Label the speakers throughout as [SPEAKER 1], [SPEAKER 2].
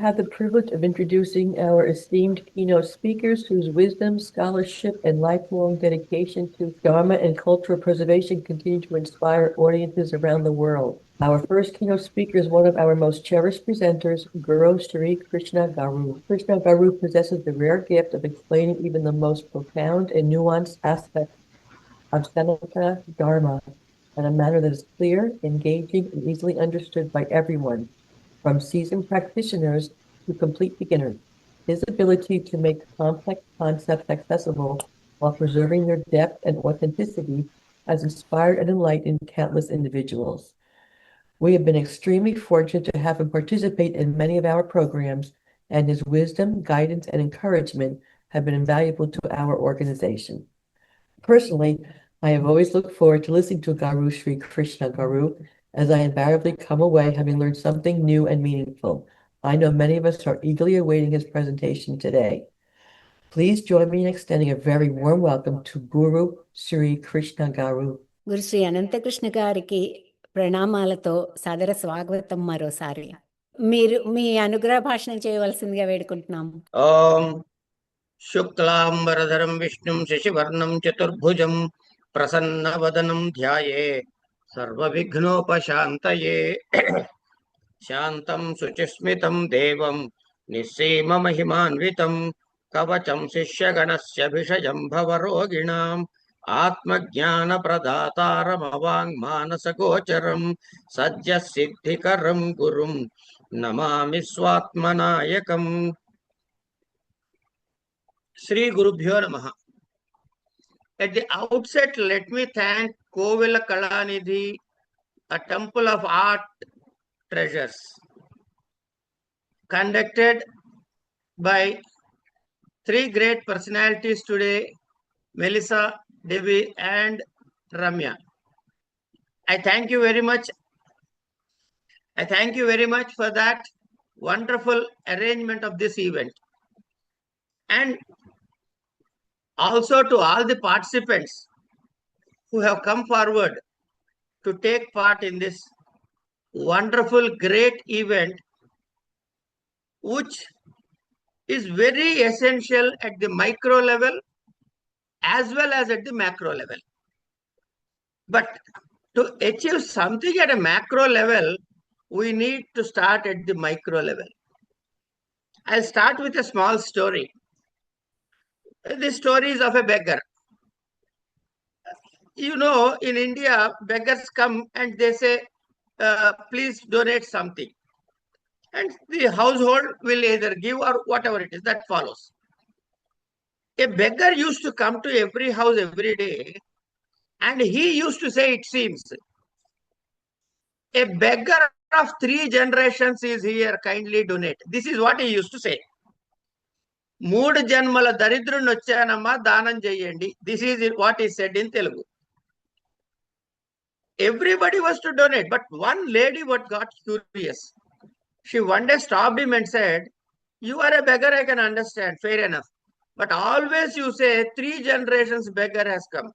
[SPEAKER 1] have the privilege of introducing our esteemed keynote speakers whose wisdom, scholarship, and lifelong dedication to Dharma and cultural preservation continue to inspire audiences around the world. Our first keynote speaker is one of our most cherished presenters, Guru Sri Krishna Garu. Krishna Garu possesses the rare gift of explaining even the most profound and nuanced aspects of Sanatana Dharma in a manner that is clear, engaging, and easily understood by everyone, from seasoned practitioners to complete beginners. His ability to make complex concepts accessible while preserving their depth and authenticity has inspired and enlightened countless individuals. We have been extremely fortunate to have him participate in many of our programs, and his wisdom, guidance, and encouragement have been invaluable to our organization. Personally, I have always looked forward to listening to Guru Sri Krishna Garu, as I invariably come away having learned something new and meaningful. I know many of us are eagerly awaiting his presentation today. Please join me in extending a very warm welcome to Guru Sri Krishna Garu.
[SPEAKER 2] గురు శ్రీ అనంత కృష్ణ గారికి ప్రణామాలతో సాదర స్వాగతం. మరోసారి మీరు మీ అనుగ్రహ భాషణం చేయవలసిందిగా వేడుకుంటున్నాము.
[SPEAKER 3] ఓం శుక్లాంబరధరం విష్ణుం శశివర్ణం చతుర్భుజం ప్రసన్నవదనం ధ్యాయే సర్వవిఘ్నోపశాంతయే శాంతం శుచిస్మితం దేవం నిస్సీమమహిమాన్వితం కవచం శిష్యగణస్య భిషజం భవరోగిణాం ఆత్మజ్ఞానప్రదాతారమవాङ्మానసగోచరం సద్యసిద్ధికరం గురుం నమామి స్వాత్మనాయకం. Sri Gurubhyo Namaha. At the outset, let me thank Kovila Kalanidhi, a temple of art treasures, conducted by three great personalities today, Melissa, Devi, and Ramya. I thank you very much. I thank you very much for that wonderful arrangement of this event. And also to all the participants who have come forward to take part in this wonderful, great event, which is very essential at the micro level as well as at the macro level. But to achieve something at a macro level, we need to start at the micro level. I'll start with a small story. This story is of a beggar. You know, in India, beggars come and they say, please donate something. And the household will either give or whatever it is, that follows. A beggar used to come to every house every day, and he used to say, it seems, a beggar of 3 generations is here, kindly donate. This is what he used to say. 3 జన్మల దరిద్రుని వచ్చానమ్మా దానం చేయండి. This is what he said in Telugu. Everybody was to donate, but one lady what got curious. She one day stopped him and said, you are a beggar, I can understand, fair enough. But always you say 3 generations beggar has come.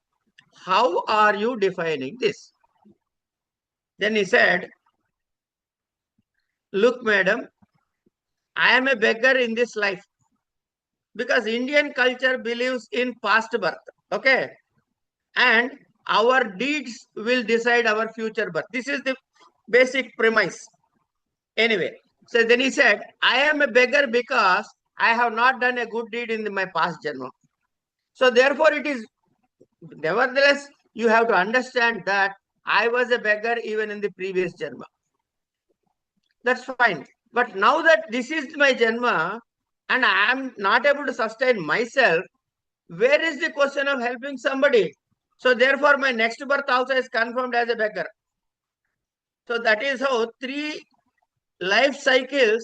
[SPEAKER 3] How are you defining this? Then he said, look, madam, I am a beggar in this life. Because Indian culture believes in past birth, okay? And our deeds will decide our future birth. This is the basic premise. Anyway, so then he said, I am a beggar because I have not done a good deed in my past janma. So therefore it is, nevertheless, you have to understand that I was a beggar even in the previous janma. That's fine. But now that this is my janma, and I am not able to sustain myself, where is the question of helping somebody? So therefore, my next birth also is confirmed as a beggar. So that is how 3 life cycles,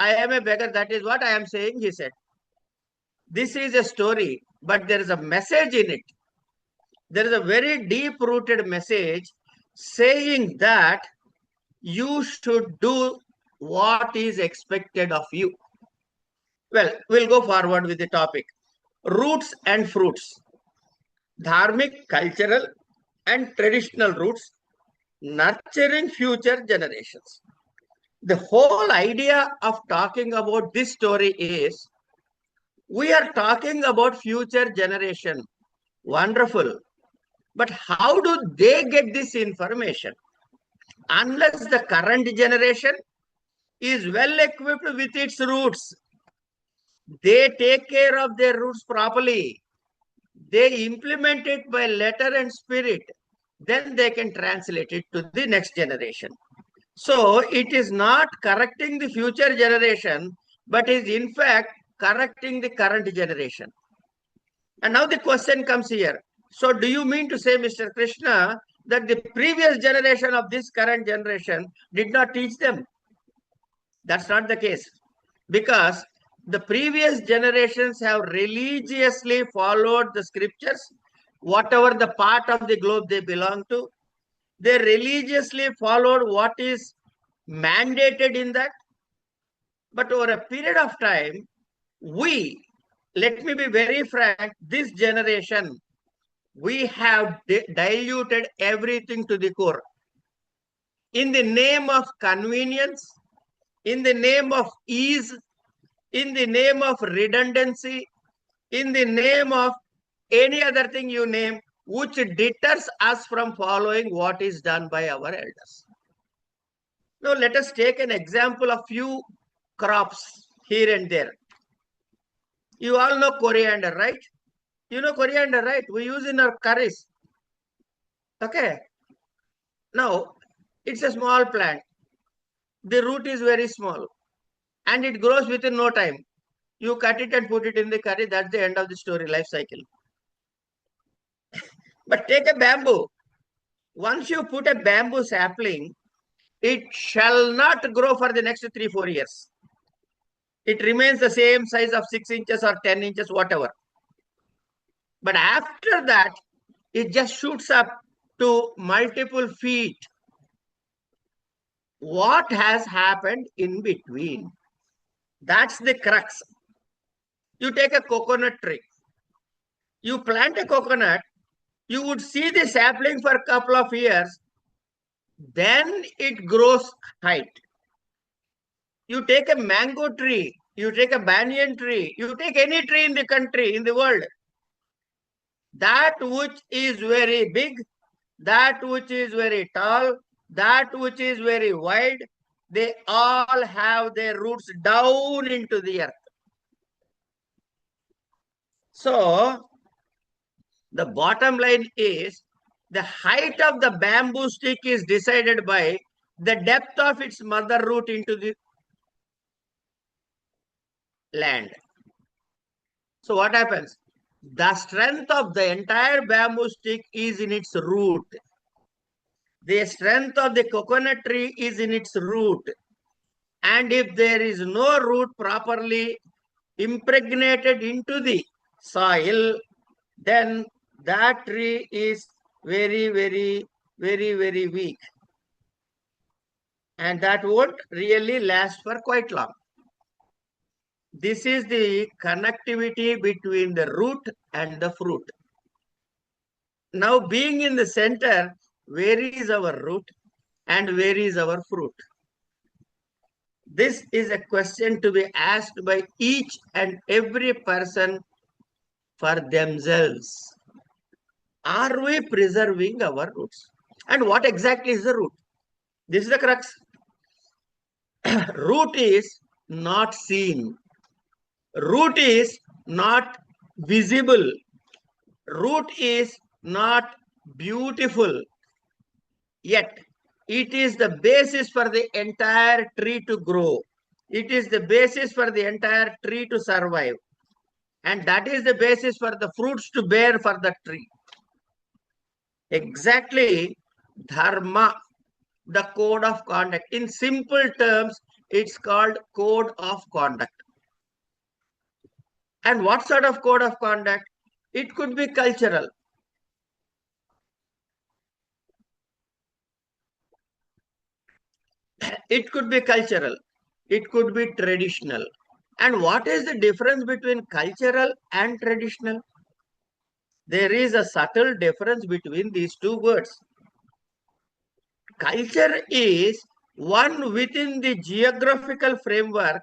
[SPEAKER 3] I am a beggar. That is what I am saying, he said. This is a story, but there is a message in it. There is a very deep-rooted message saying that you should do what is expected of you. Well, we'll go forward with the topic. Roots and fruits. Dharmic, cultural and traditional roots nurturing future generations. The whole idea of talking about this story is we are talking about future generation. Wonderful. But how do they get this information? Unless the current generation is well equipped with its roots, they take care of their roots properly, they implement it by letter and spirit, then they can translate it to the next generation. So it is not correcting the future generation, but is in fact correcting the current generation. And now the question comes here. So do you mean to say, Mr. Krishna, that the previous generation of this current generation did not teach them? That's not the case. Because the previous generations have religiously followed the scriptures, whatever the part of the globe they belong to. They religiously followed what is mandated in that. But over a period of time, let me be very frank, this generation, we have diluted everything to the core. In the name of convenience, in the name of ease, in the name of redundancy, in the name of any other thing you name, which deters us from following what is done by our elders. Now let us take an example of few crops here and there. You all know coriander, right? You know coriander, right? We use in our curries. Okay. Now, it's a small plant. The root is very small and it grows within no time. You cut it and put it in the curry. That's the end of the story, life cycle. But take a bamboo. Once you put a bamboo sapling, it shall not grow for the next 3-4 years. It remains the same size of 6 inches or 10 inches, whatever. But after that, it just shoots up to multiple feet. What has happened in between? That's the crux. You take a coconut tree. You plant a coconut, you would see the sapling for a couple of years, then it grows height. You take a mango tree, you take a banyan tree, you take any tree in the country, in the world, that which is very big, that which is very tall, that which is very wide, they all have their roots down into the earth. So, the bottom line is the height of the bamboo stick is decided by the depth of its mother root into the land. So what happens? The strength of the entire bamboo stick is in its root. The strength of the coconut tree is in its root. And if there is no root properly impregnated into the soil, then that tree is very, very, very, very weak. And that won't really last for quite long. This is the connectivity between the root and the fruit. Now, being in the center, where is our root and where is our fruit? This is a question to be asked by each and every person for themselves. Are we preserving our roots? And what exactly is the root? This is the crux. Root is not seen. Root is not visible. Root is not beautiful. Yet, it is the basis for the entire tree to grow. It is the basis for the entire tree to survive. And that is the basis for the fruits to bear for the tree. Exactly, dharma, the code of conduct. In simple terms, it's called code of conduct. And what sort of code of conduct? It could be cultural. It could be cultural. It could be traditional. And what is the difference between cultural and traditional? There is a subtle difference between these two words. Culture is one within the geographical framework.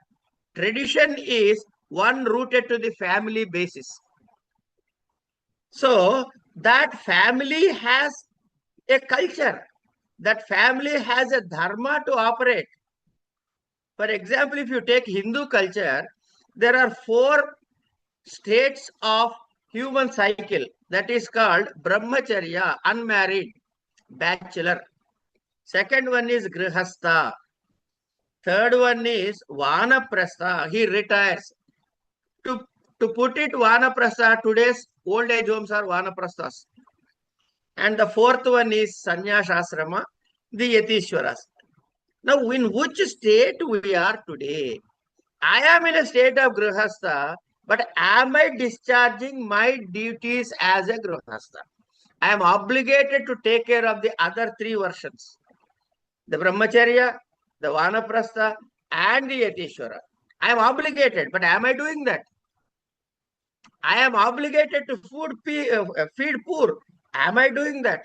[SPEAKER 3] Tradition is one rooted to the family basis. So that family has a culture, that family has a dharma to operate. For example, if you take Hindu culture, there are 4 states of human cycle that is called brahmacharya, unmarried, bachelor. Second one is grihastha. Third one is vanaprastha, he retires. To put it, vanaprastha, today's old age homes are vanaprasthas. And the fourth one is sannyasasrama, the yatishwaras. Now, in which state we are today? I am in a state of grihastha, but am I discharging my duties as a grihastha? I am obligated to take care of the other 3 versions. The brahmacharya, the vanaprastha, and the yatishwara. I am obligated, but am I doing that? I am obligated to feed poor. Am I doing that?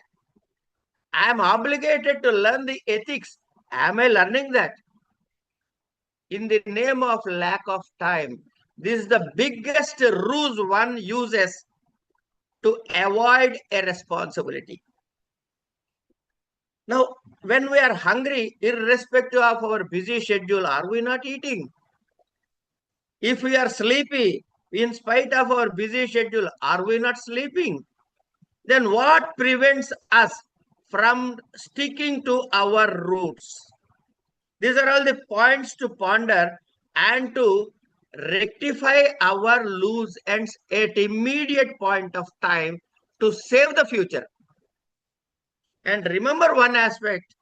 [SPEAKER 3] I am obligated to learn the ethics. Am I learning that? In the name of lack of time, this is the biggest ruse one uses to avoid a responsibility. Now, when we are hungry, irrespective of our busy schedule, are we not eating? If we are sleepy, in spite of our busy schedule, are we not sleeping? Then what prevents us from sticking to our roots? These are all the points to ponder and to rectify our loose ends at immediate point of time to save the future. And remember one aspect,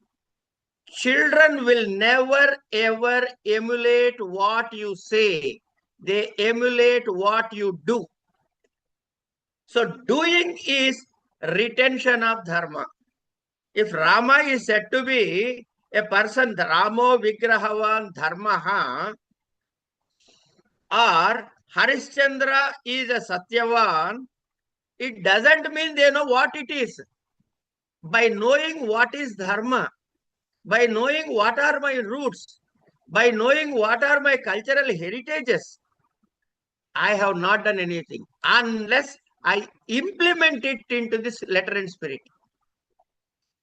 [SPEAKER 3] children will never ever emulate what you say. They emulate what you do. So doing is retention of dharma. If Rama is said to be a person, Ramo Vigrahavan Dharmaha, or Harishchandra is a Satyavan, it doesn't mean they know what it is. By knowing what is Dharma, by knowing what are my roots, by knowing what are my cultural heritages, I have not done anything unless I implement it into this letter and spirit.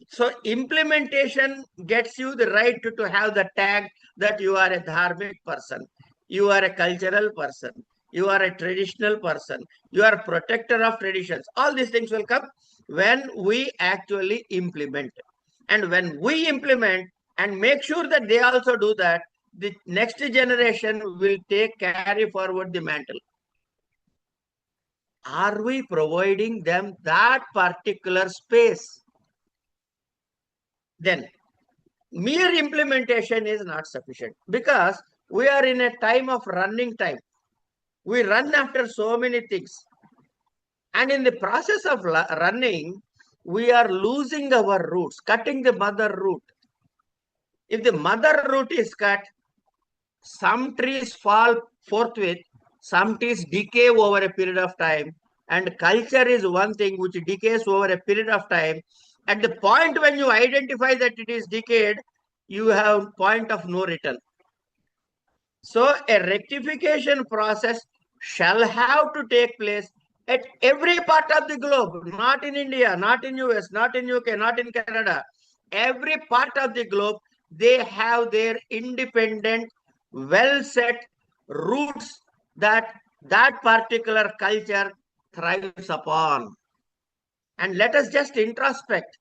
[SPEAKER 3] So implementation gets you the right to have the tag that you are a dharmic person, you are a cultural person, you are a traditional person, you are a protector of traditions. All these things will come when we actually implement. And when we implement and make sure that they also do that, the next generation will carry forward the mantle. Are we providing them that particular space? Then mere implementation is not sufficient, because we are in a time of running time. We run after so many things. And in the process of running, we are losing our roots, cutting the mother root. If the mother root is cut, some trees fall forthwith, some trees decay over a period of time, and culture is one thing which decays over a period of time. At the point when you identify that it is decayed, you have point of no return. So a rectification process shall have to take place at every part of the globe, not in India, not in US, not in UK, not in Canada. Every part of the globe, they have their independent, well set roots that particular culture thrives upon. And let us just introspect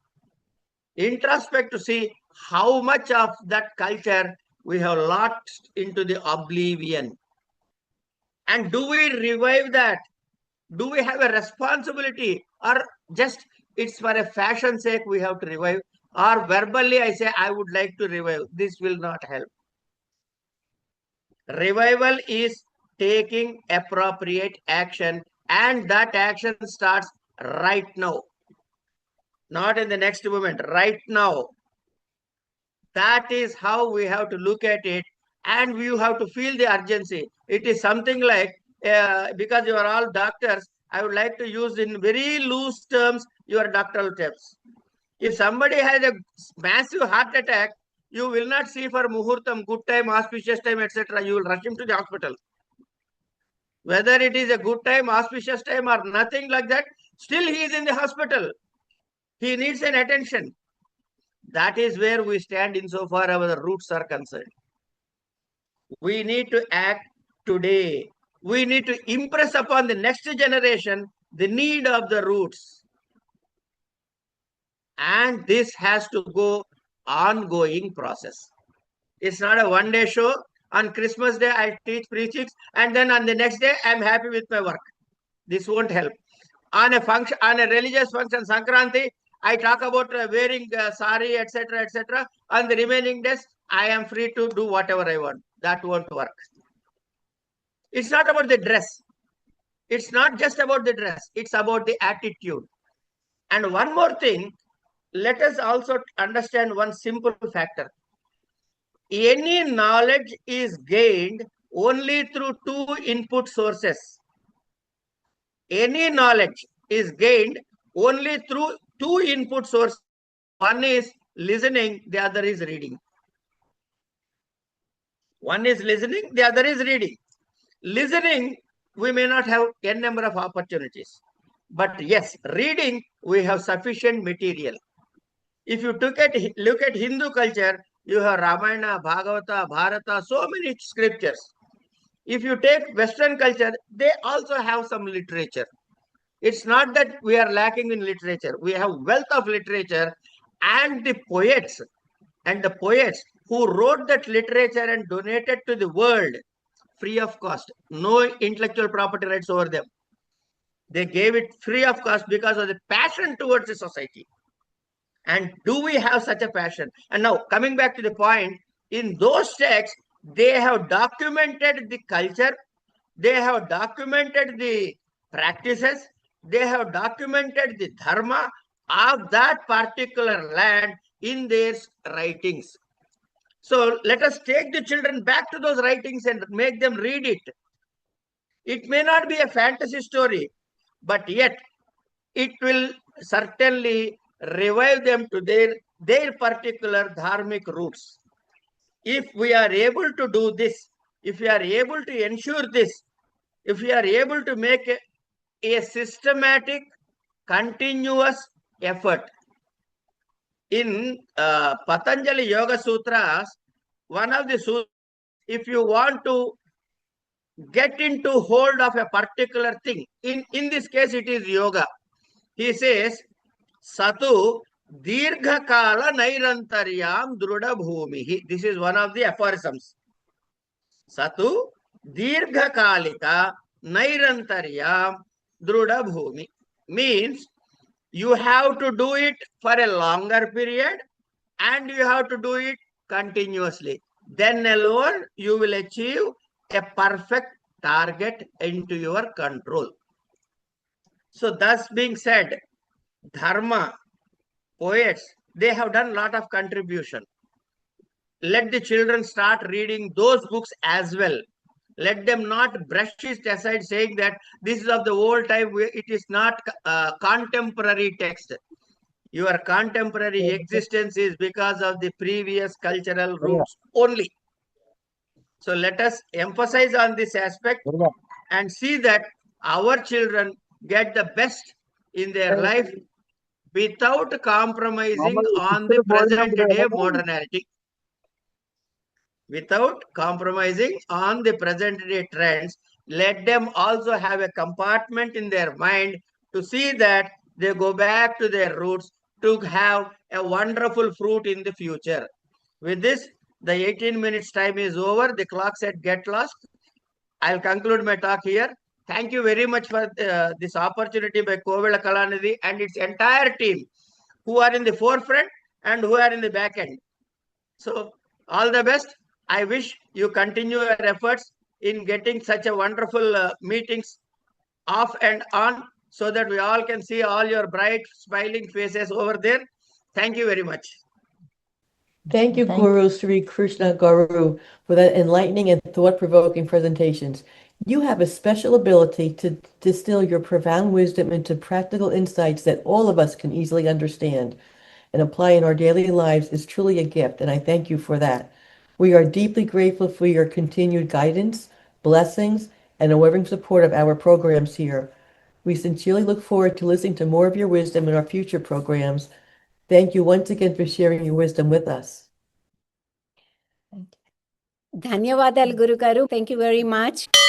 [SPEAKER 3] to see how much of that culture we have lost into the oblivion. And do we revive that? Do we have a responsibility, or just it's for a fashion sake we have to revive? Or verbally I say I would like to revive? This will not help. Revival is taking appropriate action, and that action starts right now. Not in the next moment, right now. That is how we have to look at it, and we have to feel the urgency. It is something like, because you are all doctors, I would like to use in very loose terms your doctoral tips. If somebody has a massive heart attack, you will not see for muhurtam, good time, auspicious time, etc. You will rush him to the hospital. Whether it is a good time, auspicious time, or nothing like that, still he is in the hospital. He needs an attention. That is where we stand insofar as our roots are concerned. We need to act today. We need to impress upon the next generation the need of the roots. And this has to go ongoing process. It's not a one-day show. On Christmas Day, I teach preachings, and then on the next day, I'm happy with my work. This won't help. On a function, on a religious function, Sankranti, I talk about wearing sari, etc., etc. On the remaining days, I am free to do whatever I want. That won't work. It's not about the dress. It's not just about the dress. It's about the attitude. And one more thing, let us also understand one simple factor. Any knowledge is gained only through two input sources. Any knowledge is gained only through two input sources. One is listening, the other is reading. One is listening, the other is reading. Listening, we may not have n number of opportunities. But yes, reading, we have sufficient material. If you look at Hindu culture, you have Ramayana, Bhagavata, Bharata, so many scriptures. If you take Western culture, they also have some literature. It's not that we are lacking in literature. We have wealth of literature, and the poets who wrote that literature and donated to the world free of cost. No intellectual property rights over them. They gave it free of cost because of the passion towards the society. And do we have such a passion? And now, coming back to the point, in those texts, they have documented the culture, they have documented the practices, they have documented the dharma of that particular land in their writings. So let us take the children back to those writings and make them read it. It may not be a fantasy story, but yet it will certainly revive them to their particular dharmic roots. If we are able to do this, if we are able to ensure this, if we are able to make a systematic, continuous effort. In Patanjali Yoga Sutras, one of the sutras, if you want to get into hold of a particular thing, in this case it is yoga, he says, Satu Dirghakala Nairantaryam Druda Bhumihi. This is one of the aphorisms. Satu Dirghakalika Nairantaryam Druda Bhumi means you have to do it for a longer period and you have to do it continuously. Then alone you will achieve a perfect target into your control. So thus being said, dharma, poets, they have done a lot of contribution. Let the children start reading those books as well. Let them not brush it aside saying that this is of the old time, it is not contemporary text. Your contemporary existence is because of the previous cultural roots only. So let us emphasize on this aspect and see that our children get the best in their life without compromising on the present day modernity. Without compromising on the present day trends, let them also have a compartment in their mind to see that they go back to their roots to have a wonderful fruit in the future. With this, the 18 minutes time is over. The clock said get lost. I'll conclude my talk here. Thank you very much for this opportunity by Kovila Kalanidhi and its entire team who are in the forefront and who are in the back end. So all the best. I wish you continue your efforts in getting such a wonderful meetings off and on so that we all can see all your bright smiling faces over there. Thank you very much.
[SPEAKER 1] Thank you, Guru Sri Krishna Garu, for that enlightening and thought-provoking presentations. You have a special ability to distill your profound wisdom into practical insights that all of us can easily understand. and apply in our daily lives is truly a gift, and I thank you for that. We are deeply grateful for your continued guidance, blessings, and unwavering support of our programs here. We sincerely look forward to listening to more of your wisdom in our future programs. Thank you once again for sharing your wisdom with us.
[SPEAKER 2] ధన్యవాదాలు గురుగారు. Thank you very much.